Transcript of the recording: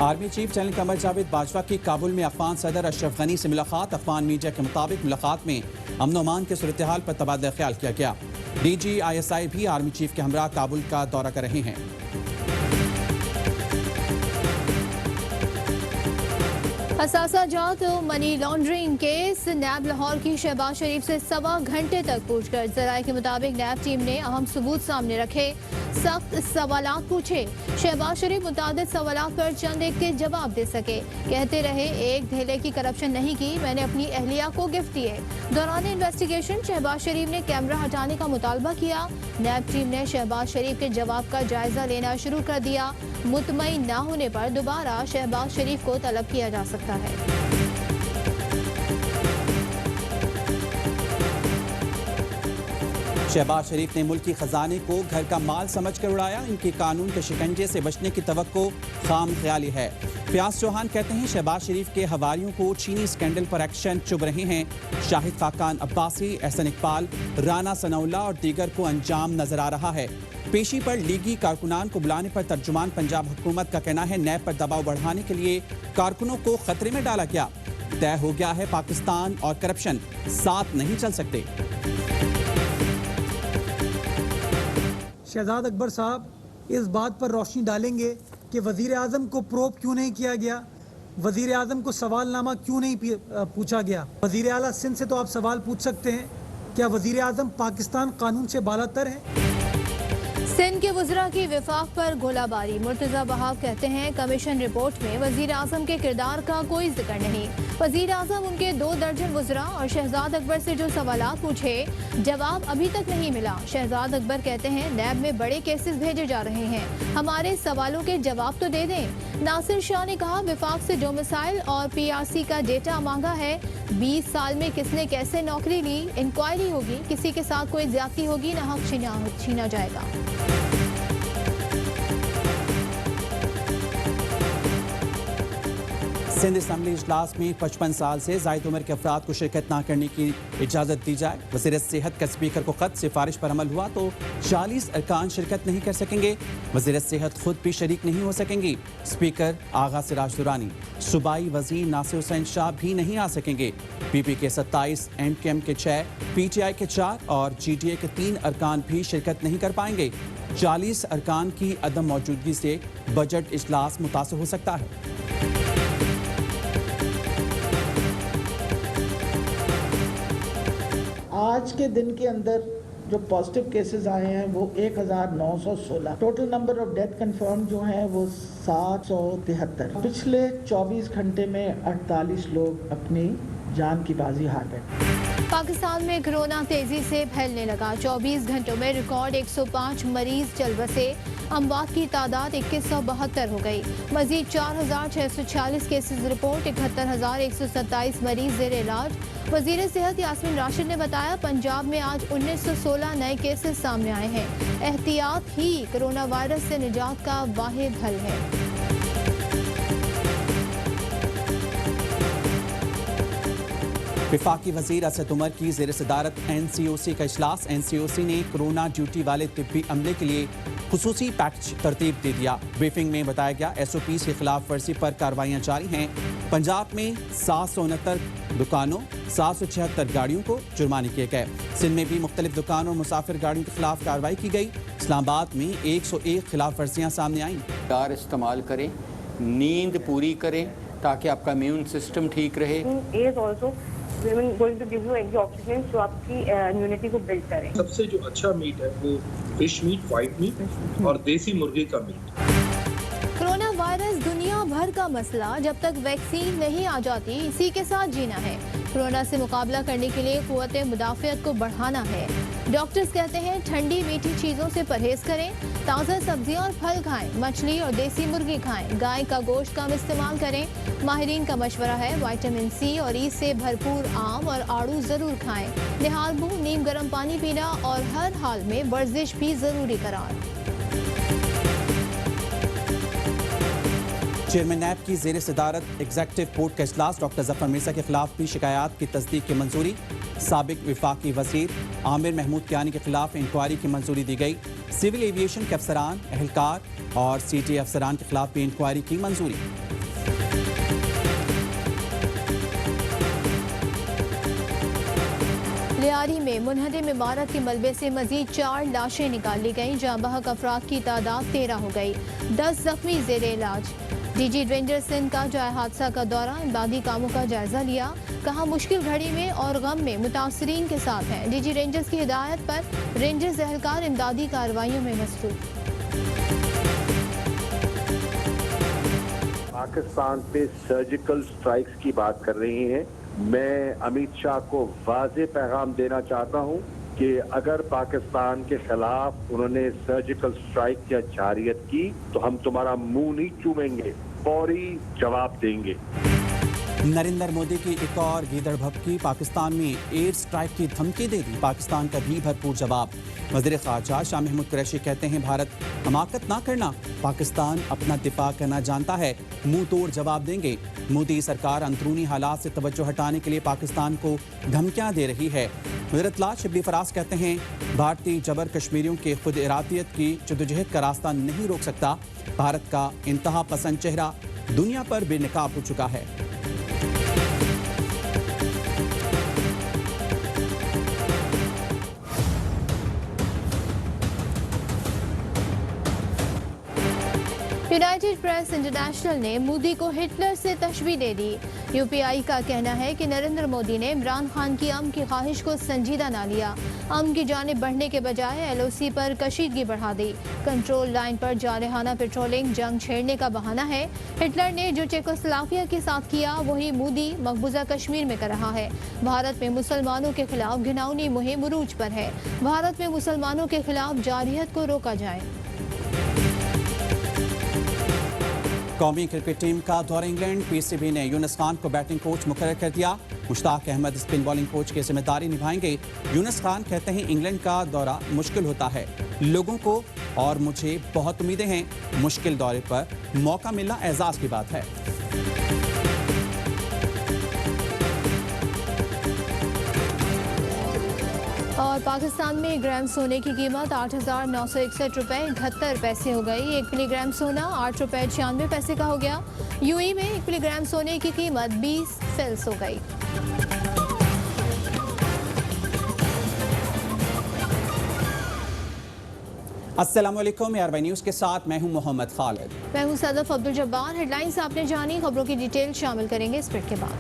Army chief general Qamar Javed Bajwa की काबुल में अफगान सदर अशरफ गनी से मुलाकात। अफगान मीडिया के मुताबिक मुलाकात में अमन और अमान के सूरत हाल पर तबादला ख्याल किया गया। DGISI भी आर्मी चीफ के हमरा काबुल का दौरा कर रहे हैं। असासा जात मनी लॉन्ड्रिंग केस नैब लाहौर की शहबाज शरीफ से 1.25 घंटे तक पूछकर। जराये के मुताबिक नैब टीम ने अहम सबूत सामने रखे, सख्त सवालात पूछे। शहबाज शरीफ मुतादिद सवालात पर चंद एक के जवाब दे सके। कहते रहे, एक धेले की करप्शन नहीं की, मैंने अपनी अहलिया को गिफ्ट दिए। दौरान इन्वेस्टिगेशन शहबाज शरीफ ने कैमरा हटाने का मुतालबा किया। नैब टीम ने शहबाज शरीफ के जवाब का जायजा लेना शुरू कर दिया। मुतमईन न होने पर दोबारा शहबाज शरीफ को तलब किया जा सकता है। शहबाज शरीफ ने मुल्क की खजाने को घर का माल समझकर उड़ाया। इनकी कानून के शिकंजे से बचने की तवक्को खाम ख्याली है। फयाज चौहान कहते हैं, शहबाज शरीफ के हवारियों को चीनी स्कैंडल पर एक्शन चुभ रहे हैं। शाहिद खाकान अब्बासी, एहसन इकबाल, राना सनाउल्लाह और दीगर को अंजाम नजर आ रहा है। पेशी पर लीगी कारकुनान को बुलाने पर तर्जुमान पंजाब हुकूमत का कहना है, नैब पर दबाव बढ़ाने के लिए कारकुनों को खतरे में डाला गया। तय हो गया है, पाकिस्तान और करप्शन साथ नहीं चल सकते। शहजाद अकबर साहब इस बात पर रोशनी डालेंगे कि वज़ीर आज़म को प्रोब क्यों नहीं किया गया, वज़ीर आज़म को सवालनामा क्यों नहीं पूछा गया। वज़ीर आला सिंध से तो आप सवाल पूछ सकते हैं, क्या वज़ीर आज़म पाकिस्तान कानून से बालातर है? सिंध के वज़रा की विफाक पर गोलाबारी। मुर्तज़ा बहाव कहते हैं, कमीशन रिपोर्ट में वज़ीर आज़म के किरदार का कोई जिक्र नहीं। वज़ीर आज़म उनके 2 दर्जन वज़रा और शहजाद अकबर से जो सवालात पूछे, जवाब अभी तक नहीं मिला। शहजाद अकबर कहते हैं, नैब में बड़े केसेस भेजे जा रहे हैं, हमारे सवालों के जवाब तो दे दें। नासिर शाह ने कहा, विफाक से जो मिसाइल और PRC का डेटा मांगा है, 20 साल में किसने कैसे नौकरी ली, इंक्वायरी होगी, किसी के साथ कोई ज्यादती होगी, ना हक छीना जाएगा। सिंध असम्बली इजलास में 55 साल से ज़ायद उम्र के अफराद को शिरकत न करने की इजाज़त दी जाए। वज़ीर सेहत का स्पीकर को खत, सिफारिश पर अमल हुआ तो 40 अरकान शिरकत नहीं कर सकेंगे। वज़ीर सेहत खुद भी शरीक नहीं हो सकेंगी। स्पीकर आगा सिराज दुरानी, सूबाई वज़ीर नासिर हुसैन शाह भी नहीं आ सकेंगे। PP के 27, MKM के 6, PTI के 4 और GDA के 3 अरकान भी शिरकत नहीं कर पाएंगे। 40 अरकान की अदम मौजूदगी से बजट इजलास मुतासर हो सकता है। आज के दिन के अंदर जो पॉजिटिव केसेस आए हैं वो 1916। Total number of death confirm जो हैं वो 773। पिछले 24 घंटे में 48 लोग अपनी जान की बाजी हार बैठे। पाकिस्तान में कोरोना तेजी से फैलने लगा। 24 घंटों में रिकॉर्ड 105 मरीज चल बसे। अमवात की तादाद 2172 हो गई। मजीद 4646 केसेस रिपोर्ट। 71127 मरीज जेर इलाज। वजीर सेहत यास्मीन राशिद ने बताया, पंजाब में आज 1916 नए केसेस सामने आए हैं। एहतियात ही कोरोना वायरस से निजात का वाहिद हल है। वफाकी वज़ीर असद उमर की ज़ेर सदारत NCOC का इजलास। NCOC ने कोरोना ड्यूटी वाले तिब्बी अमले के लिए खुसूसी पैकेज तरतीब दे दिया। ब्रीफिंग में बताया गया, SOPs की खिलाफ वर्जी पर कार्रवाइयाँ जारी हैं। पंजाब में 769 दुकानों, 776 गाड़ियों को जुर्माने किए गए। सिंध में भी मुख्तलिफ दुकानों और मुसाफिर गाड़ियों के खिलाफ कार्रवाई की गई। इस्लामाबाद में 101 खिलाफ वर्जियाँ सामने आईं। कार इस्तेमाल करें, नींद पूरी करें ताकि आपका इम्यून सिस्टम ठीक रहे। going to give you antioxidants जो आपकी इम्यूनिटी को बिल्ड करें। सबसे जो अच्छा मीट है वो फिश मीट, व्हाइट मीट और देसी मुर्गे का मीट। कोरोना वायरस दुनिया भर का मसला। जब तक वैक्सीन नहीं आ जाती, इसी के साथ जीना है। कोरोना से मुकाबला करने के लिए क़ुव्वत मुदाफ़ियत को बढ़ाना है। डॉक्टर्स कहते हैं, ठंडी मीठी चीज़ों से परहेज करें, ताज़ा सब्जियां और फल खाएं, मछली और देसी मुर्गी खाएं, गाय का गोश्त कम इस्तेमाल करें। माहिरीन का मशवरा है, विटामिन C और E से भरपूर आम और आड़ू ज़रूर खाएं। निहाल मुँह, नीम गर्म पानी पीना और हर हाल में वर्जिश भी ज़रूरी करार। चेयरमैन नैब की ज़ेर सदारत एग्जेक्टिव बोर्ड का इजलास। डॉक्टर जफर मिर्जा के खिलाफ भी शिकायत की तस्दीक की मंजूरी। साबिक वफाकी वज़ीर आमिर महमूद कियानी के खिलाफ इंक्वायरी की मंजूरी दी गई। सिविल एविएशन के अफसरान, एहलकार और CTA अफसरान के खिलाफ भी इंक्वायरी की मंजूरी। लियारी में मुनहदिम इमारत के मलबे से मजीद 4 लाशें निकाल ली गईं। जाँ बहक अफराद की तादाद 13 हो गई, 10 जख्मी जेरे इलाज। डीजी रेंजर सिंध का जाए हादसा का दौरा, इमदादी कामों का जायजा लिया। कहा मुश्किल घड़ी में और गम में मुतासरीन के साथ हैं। डीजी रेंजर्स की हिदायत पर रेंजर्स एहलकार इमदादी कार्रवाइयों में मसरूफ। पाकिस्तान पे सर्जिकल स्ट्राइक्स की बात कर रही हैं। मैं अमित शाह को वाज़ेह पैगाम देना चाहता हूं कि अगर पाकिस्तान के खिलाफ उन्होंने सर्जिकल स्ट्राइक या जारियत की तो हम तुम्हारा मुंह नहीं चूमेंगे, फौरी जवाब देंगे। नरेंद्र मोदी की एक और गीदड़ भभकी, पाकिस्तान में एयर स्ट्राइक की धमकी दे दी, पाकिस्तान का भी भरपूर जवाब। वज़ीर ख़ारजा शाह महमूद कुरैशी कहते हैं भारत हमाकत ना करना, पाकिस्तान अपना दिफा करना जानता है, मुंह तोड़ जवाब देंगे। मोदी सरकार अंदरूनी हालात से तवज्जो हटाने के लिए पाकिस्तान को धमकियां दे रही है। वज़ीर इत्तलात शिबली फराज कहते हैं भारतीय जबर कश्मीरियों के खुद इरादियत की जदोजहद का रास्ता नहीं रोक सकता। भारत का इंतहा पसंद चेहरा दुनिया पर बेनकाब हो चुका है। यूनाइटेड प्रेस इंटरनेशनल ने मोदी को हिटलर से तशबीह दे दी। यूपीआई का कहना है कि नरेंद्र मोदी ने इमरान खान की अमन की ख्वाहिश को संजीदा ना लिया, अमन की जानिब बढ़ने के बजाय एलओसी पर कशीदगी बढ़ा दी। कंट्रोल लाइन पर जारहाना पेट्रोलिंग जंग छेड़ने का बहाना है। हिटलर ने जो चेकोस्लोवाकिया के साथ किया वही मोदी मकबूजा कश्मीर में कर रहा है। भारत में मुसलमानों के खिलाफ घिनौनी मुहिम उरूज पर है। भारत में मुसलमानों के खिलाफ जारहियत को रोका जाए। कौमी क्रिकेट टीम का दौरा इंग्लैंड, पीसीबी ने यूनुस खान को बैटिंग कोच मुकर्रर कर दिया। Mushtaq Ahmed spin bowling coach की जिम्मेदारी निभाएंगे। यूनुस खान कहते हैं इंग्लैंड का दौरा मुश्किल होता है, लोगों को और मुझे बहुत उम्मीदें हैं, मुश्किल दौरे पर मौका मिलना एजाज की बात है। और पाकिस्तान में 1 ग्राम सोने की कीमत 8,961 रुपए 78 पैसे हो गई। 1 मिलीग्राम सोना 8 रुपए 96 पैसे का हो गया। यूएई में 1 मिलीग्राम सोने की कीमत 20 फेल्स हो गई। अस्सलाम वालेकुम, ARY न्यूज़ के साथ मैं हूं मोहम्मद खालिद। मैं हूं सदफ अब्दुल जब्बार। हेडलाइंस आपने जानी, खबरों की डिटेल शामिल करेंगे इस ब्रेक के बाद।